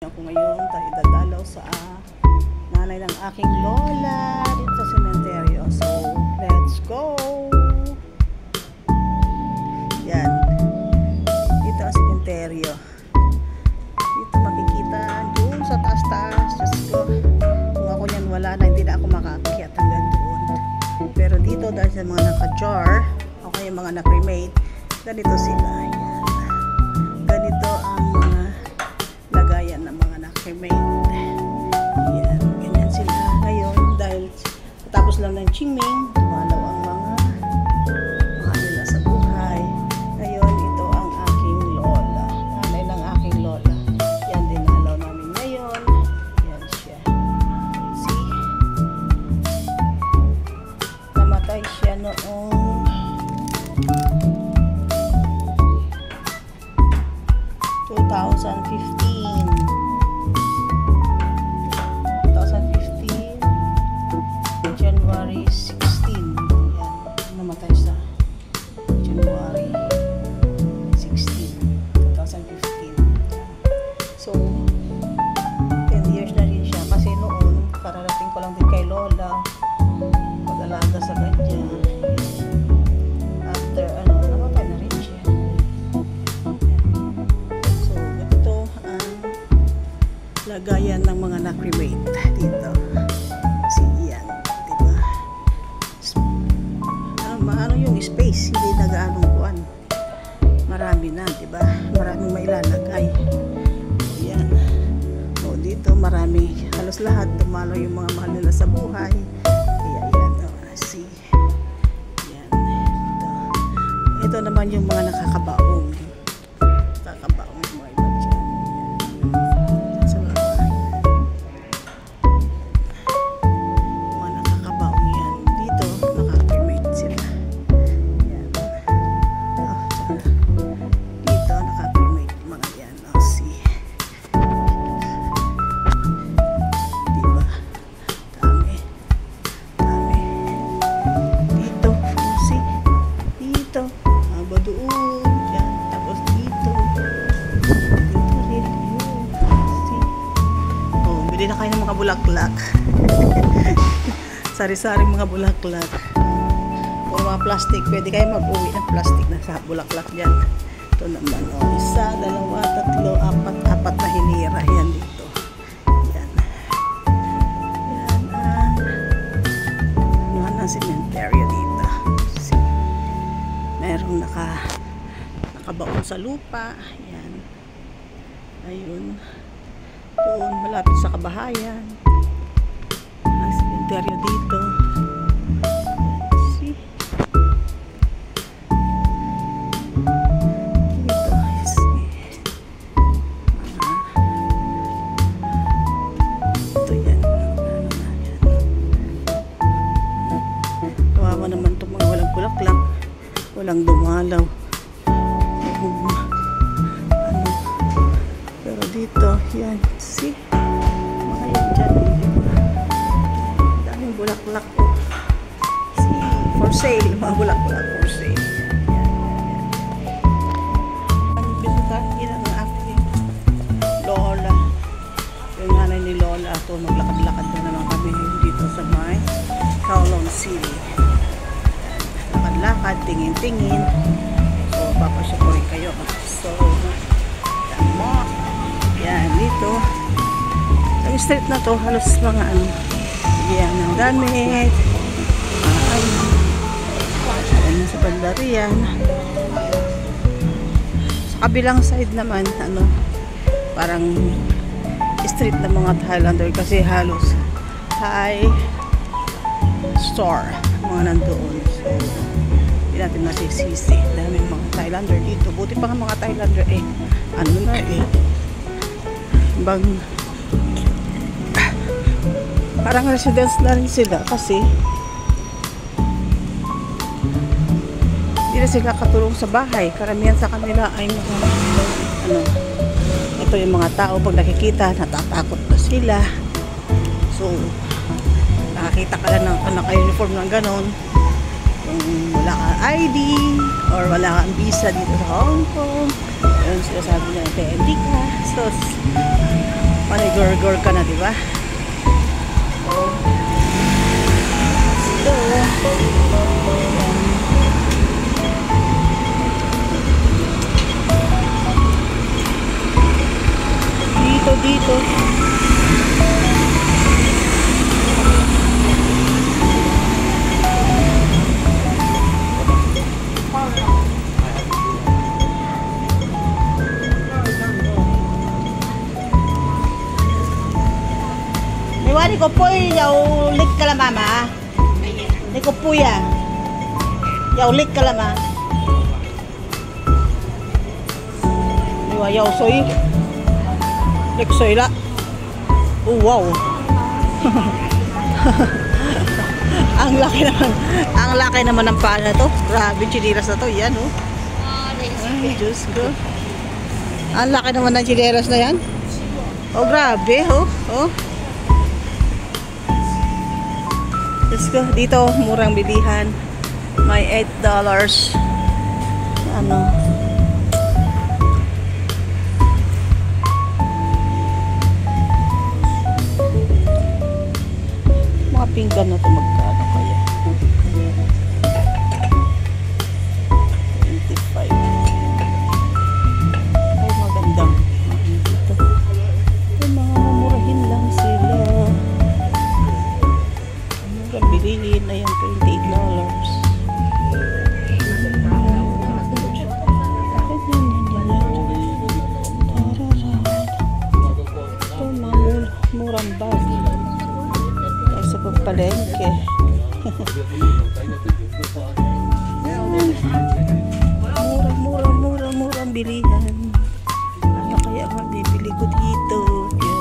Ako ngayon tayo dadalaw sa nanay ng aking lola dito sa sementeryo. So, let's go! Yan. Dito ang sementeryo. Dito makikita doon sa taas-taas. Diyos ko. Kung ako niyan wala na, hindi na ako makaakyat hanggang doon. Pero dito dahil sa mga naka-jar, o kaya mga na-cremate, ganito sila. Yan. Ganito ang mga lagayan ng mga na-cremate. Yan. Ganyan sila ngayon dahil tapos lang ng chiming, dumalaw ang mga nila sa buhay. Ngayon, ito ang aking lola. Nanay ng aking lola. Yan, dinalaw namin ngayon. Yan siya. See? Namatay siya noong 2015 January 16. Yan, namatay sa January 16, 2015. So 10 years na rin siya kasi noon kararating ko lang din kay lola mag-alaga sa kanya. After namatay na rin siya. So ito ang lagayan ng mga na-cremate dito. Kasi yan, diba? Ano yung space, hindi nag-aanong kuwan. Marami na, diba? Maraming mailalagay. Yan. O dito marami, halos lahat dumalo yung mga mahal nila sa buhay. Kaya yan, see. Yan. Ito naman yung mga nakakabaong. Nakakabaong yung mga iba dyan. Yan. Sa baba. Mga nakakabaong yan. Dito, naka-cremate sila. Yan. Dito, naka-cremate mga yan. See. Diba? Dami. Dami. Dito. See. Dito. Haba doon. Yan. Tapos dito. Dito rin. Yun. See. Oh, bili na kayo ng mga bulaklak. Sari-saring mga bulaklak. O mga plastic. Pwede kayo mag-uwi ng plastic na sa bulaklak dyan. Ito naman. Oh, 1, 2, 3, 4, 4 na hinira. Yan dito. Yan. Yan ang cementerio dito. See? Merong nakabaon sa lupa. Yan. Ayun. Doon, malapit sa kabahayan. Ang cementerio dito. See? Dito. See? Ito yan. Kawawa naman itong mga walang bulaklak. Walang dumalaw. Pero dito, yan. See? Mga yan dyan. Daming bulaklak po. See? For sale. Mga bulaklak for sale. Ang bisitahin ang aking lola. Yung nanay ni lola. Ito, maglakad-lakad na naman kami dito sa may Kowloon City. Lakad, tingin-tingin. So, papasyapurin kayo. So, tama. Yan, dito. Ang street na to, halos mga yan ng damit. Yan sa bandarian. Sa kabilang side naman, parang street ng mga Thailander kasi halos Thai store mga nandoon. So, hindi natin masisisi. Dami mga Thailander dito. Buti pa nga mga Thailander parang residence na rin sila kasi hindi na sila katulong sa bahay. Karamihan sa kanila ay ito yung mga tao pag nakikita natatakot na sila. So nakakita ka lang ng naka-uniform ng ganon, kung wala kang ID or wala kang visa dito sa Hong Kong, yun sila sabi niya, hindi ka. So Mag-gurgle ka na, di ba? So, dito. Iwani ko po yaw lik ka lang mama. Ni ko po ya. Yaw lik ka lang ma. Iwa yaw soy. Lik soy la. Oh wow. Ang laki naman ng paa na to. Grabe, chinilas na to. Yan oh. Ay, Diyos ko. Ang laki naman ng chinilas na yan. Oh, grabe oh. Oh. Let's go. Dito, murang bilihan. May $8. Ano? Mga pinggan na ito magkano kaya? 25. Ay, magandang. Dito. Ay, mga mamurahin lang sila. Bilihin na yan, $28. Ito, murang bag. Sa pagpalengke. Murang bilihan. Ano kaya mabibili ko dito? Yan.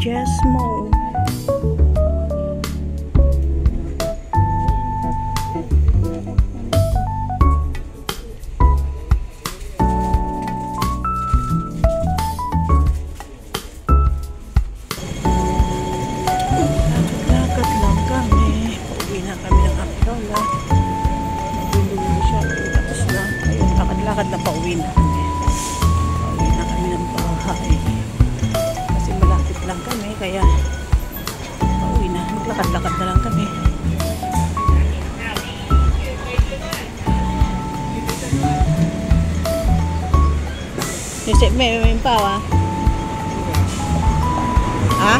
Jesmo. Lakad lang kami. Pauwi na kami ng Aptola. Magulo siya. Tapos na. Ayun, lakad-lakad na pauwi na kami. Pauwi na kami ng bahay. Kasi malapit lang kami. Kaya pauwi na. Maglakad-lakad na lang kami. Kasi may pawa. Ha?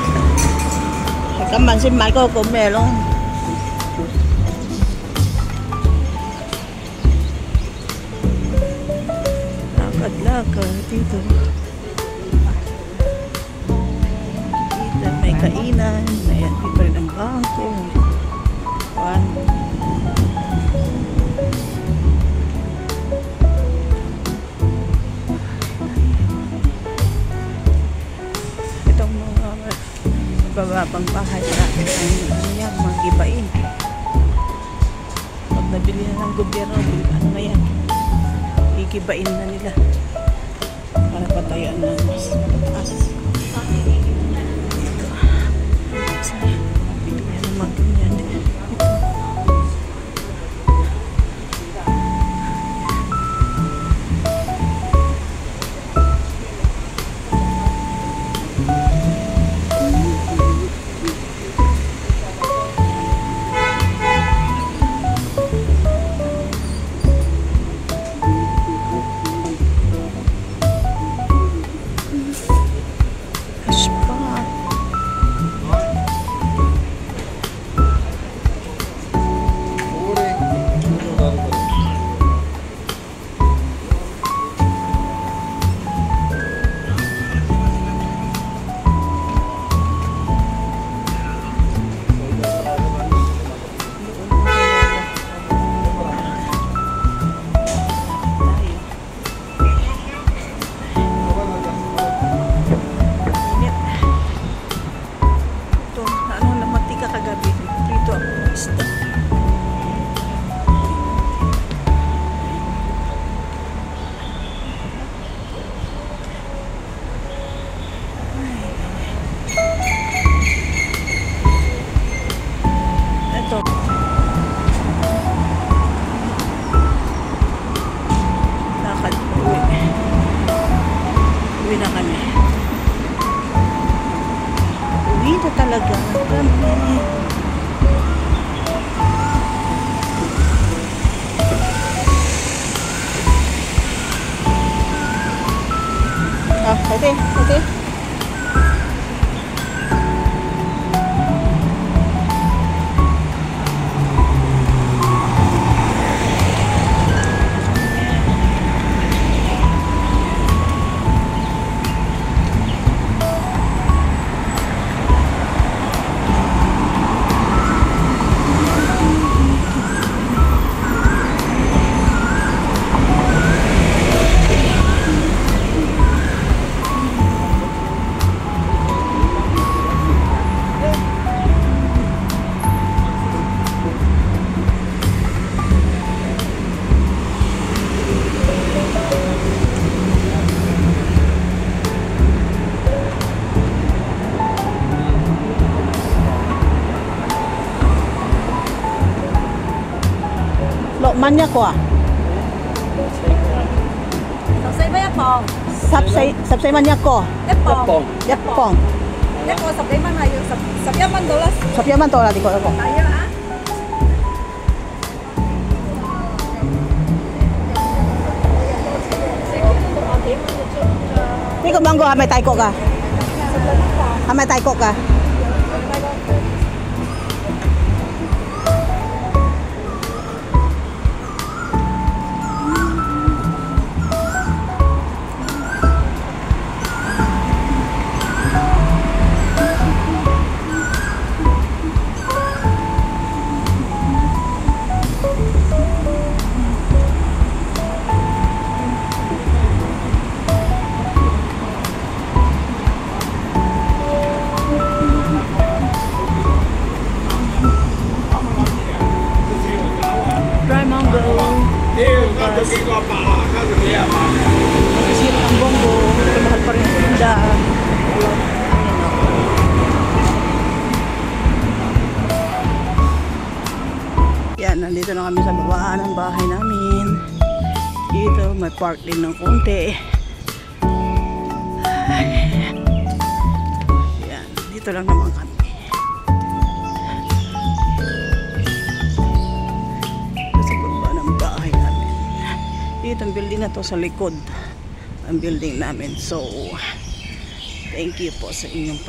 Cảm ơn xin Michael của mẹ luôn. Lakad dito. Dito may kainan. Ayan, dito rin ang bangko. One. Itong mga bababang bahay natin ano yan, mga gibain. Pag nabili na ng gobyerno, ano na yan, igibain na nila para patayaan ng mas mataas. Bili na ng mga ganyan. Ito. Uwi na kami. Uwi na talaga kami. Pwede. Manya ko ah. Sapsay ba yapong? Sapsay manya ko. Yapong. Yapong. Yapong sapsay man ayo. Sapya man dolas. Sapya man to di ko ako. Tayo ha. Ni ko manggo may tay ko ka. May tay ko ka. Sira ang bongo, mahal pa rin ang tinda. Yan, nandito na kami sa babaan ng bahay namin. Dito, may park din ng konti. Yan, dito lang naman kami. Dito ang building na to sa likod ang building namin, so thank you po sa inyong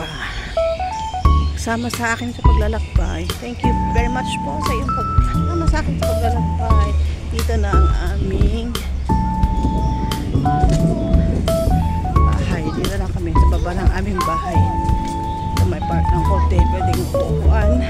pagsama sa akin sa paglalakbay. Thank you very much po sa iyong pagsama sa akin sa paglalakbay. Dito na ang aming bahay. Dito na kami sa baba ng aming bahay. Ito may part ng kote. Pwedeng upuan.